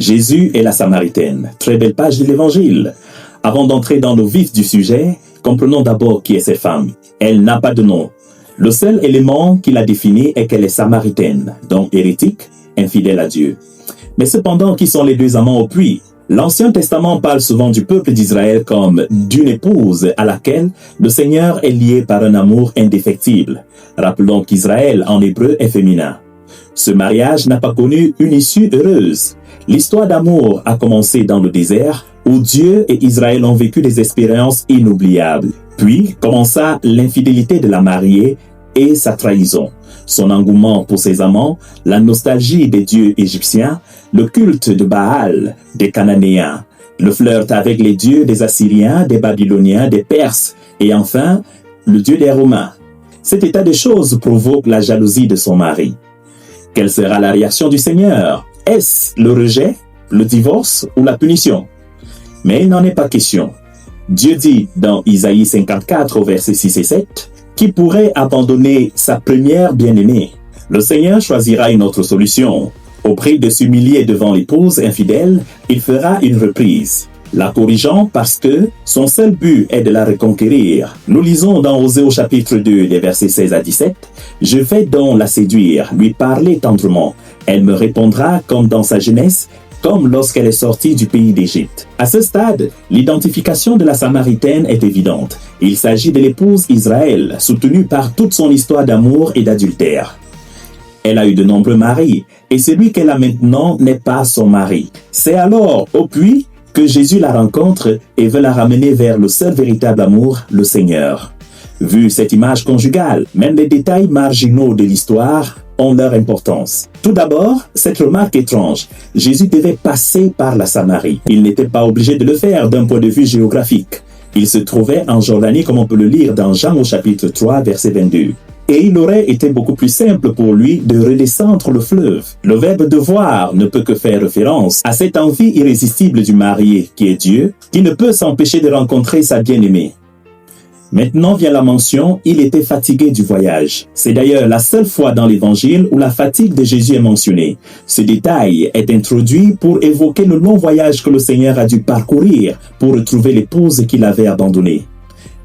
Jésus et la Samaritaine. Très belle page de l'Évangile. Avant d'entrer dans le vif du sujet, comprenons d'abord qui est cette femme. Elle n'a pas de nom. Le seul élément qui la définit est qu'elle est samaritaine, donc hérétique, infidèle à Dieu. Mais cependant, qui sont les deux amants au puits? L'Ancien Testament parle souvent du peuple d'Israël comme d'une épouse à laquelle le Seigneur est lié par un amour indéfectible. Rappelons qu'Israël en hébreu est féminin. Ce mariage n'a pas connu une issue heureuse. L'histoire d'amour a commencé dans le désert où Dieu et Israël ont vécu des expériences inoubliables. Puis commença l'infidélité de la mariée et sa trahison. Son engouement pour ses amants, la nostalgie des dieux égyptiens, le culte de Baal, des Cananéens, le flirt avec les dieux des Assyriens, des Babyloniens, des Perses et enfin le dieu des Romains. Cet état de choses provoque la jalousie de son mari. Quelle sera la réaction du Seigneur? Est-ce le rejet, le divorce ou la punition? Mais il n'en est pas question. Dieu dit dans Isaïe 54 au verset 6 et 7, qui pourrait abandonner sa première bien-aimée? Le Seigneur choisira une autre solution. Au prix de s'humilier devant l'épouse infidèle, il fera une reprise, la corrigeant parce que son seul but est de la reconquérir. Nous lisons dans Osée au chapitre 2, les versets 16 à 17, « Je vais donc la séduire, lui parler tendrement. Elle me répondra comme dans sa jeunesse, comme lorsqu'elle est sortie du pays d'Égypte. » À ce stade, l'identification de la Samaritaine est évidente. Il s'agit de l'épouse Israël, soutenue par toute son histoire d'amour et d'adultère. Elle a eu de nombreux maris, et celui qu'elle a maintenant n'est pas son mari. C'est alors au puits que Jésus la rencontre et veut la ramener vers le seul véritable amour, le Seigneur. Vu cette image conjugale, même les détails marginaux de l'histoire ont leur importance. Tout d'abord, cette remarque étrange. Jésus devait passer par la Samarie. Il n'était pas obligé de le faire d'un point de vue géographique. Il se trouvait en Jordanie, comme on peut le lire dans Jean au chapitre 3, verset 22. Et il aurait été beaucoup plus simple pour lui de redescendre le fleuve. Le verbe devoir ne peut que faire référence à cette envie irrésistible du marié, qui est Dieu, qui ne peut s'empêcher de rencontrer sa bien-aimée. Maintenant vient la mention « il était fatigué du voyage ». C'est d'ailleurs la seule fois dans l'Évangile où la fatigue de Jésus est mentionnée. Ce détail est introduit pour évoquer le long voyage que le Seigneur a dû parcourir pour retrouver l'épouse qu'il avait abandonnée.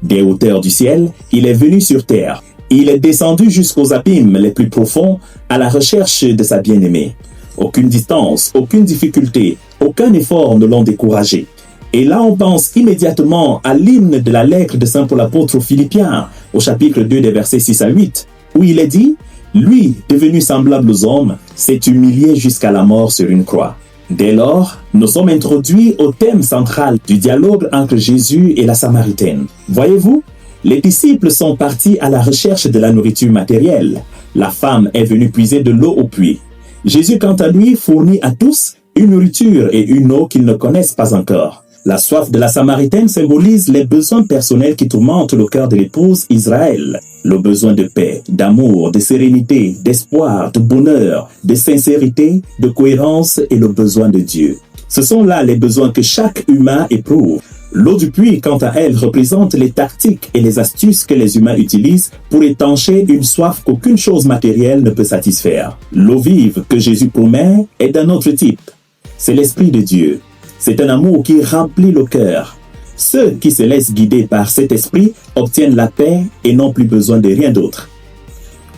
Des hauteurs du ciel, il est venu sur terre. Il est descendu jusqu'aux abîmes les plus profonds à la recherche de sa bien-aimée. Aucune distance, aucune difficulté, aucun effort ne l'ont découragé. Et là, on pense immédiatement à l'hymne de la lettre de Saint Paul apôtre aux Philippiens, au chapitre 2 des versets 6 à 8, où il est dit « Lui, devenu semblable aux hommes, s'est humilié jusqu'à la mort sur une croix. » Dès lors, nous sommes introduits au thème central du dialogue entre Jésus et la Samaritaine. Voyez-vous, les disciples sont partis à la recherche de la nourriture matérielle. La femme est venue puiser de l'eau au puits. Jésus, quant à lui, fournit à tous une nourriture et une eau qu'ils ne connaissent pas encore. La soif de la Samaritaine symbolise les besoins personnels qui tourmentent le cœur de l'épouse Israël. Le besoin de paix, d'amour, de sérénité, d'espoir, de bonheur, de sincérité, de cohérence et le besoin de Dieu. Ce sont là les besoins que chaque humain éprouve. L'eau du puits, quant à elle, représente les tactiques et les astuces que les humains utilisent pour étancher une soif qu'aucune chose matérielle ne peut satisfaire. L'eau vive que Jésus promet est d'un autre type. C'est l'Esprit de Dieu. C'est un amour qui remplit le cœur. Ceux qui se laissent guider par cet esprit obtiennent la paix et n'ont plus besoin de rien d'autre.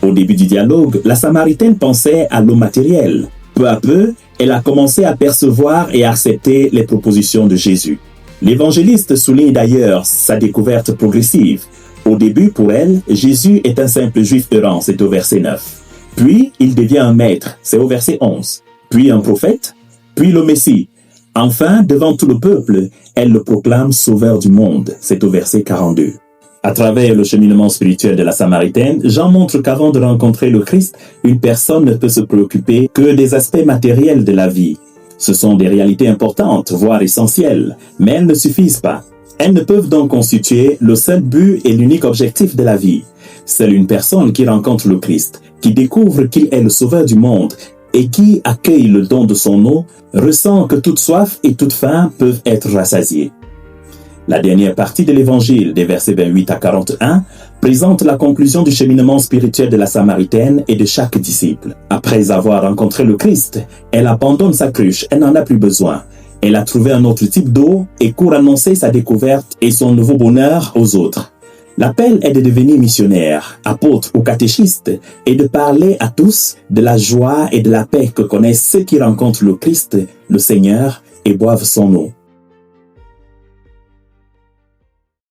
Au début du dialogue, la Samaritaine pensait à l'eau matérielle. Peu à peu, elle a commencé à percevoir et à accepter les propositions de Jésus. L'évangéliste souligne d'ailleurs sa découverte progressive. Au début, pour elle, Jésus est un simple juif errant, c'est au verset 9. Puis, il devient un maître, c'est au verset 11. Puis un prophète, puis le Messie. Enfin, devant tout le peuple, elle le proclame sauveur du monde, c'est au verset 42. À travers le cheminement spirituel de la Samaritaine, Jean montre qu'avant de rencontrer le Christ, une personne ne peut se préoccuper que des aspects matériels de la vie. Ce sont des réalités importantes, voire essentielles, mais elles ne suffisent pas. Elles ne peuvent donc constituer le seul but et l'unique objectif de la vie. Seule une personne qui rencontre le Christ, qui découvre qu'il est le sauveur du monde et qui accueille le don de son eau, ressent que toute soif et toute faim peuvent être rassasiées. La dernière partie de l'évangile, des versets 28 à 41, présente la conclusion du cheminement spirituel de la Samaritaine et de chaque disciple. Après avoir rencontré le Christ, elle abandonne sa cruche, elle n'en a plus besoin. Elle a trouvé un autre type d'eau et court annoncer sa découverte et son nouveau bonheur aux autres. L'appel est de devenir missionnaire, apôtre ou catéchiste et de parler à tous de la joie et de la paix que connaissent ceux qui rencontrent le Christ, le Seigneur, et boivent son eau.